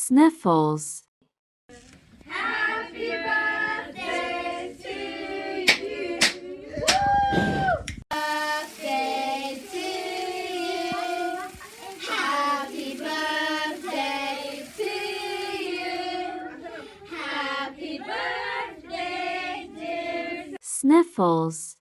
Sniffles. Happy birthday to you. Birthday to you. Happy birthday to you. Happy birthday, dear Sniffles.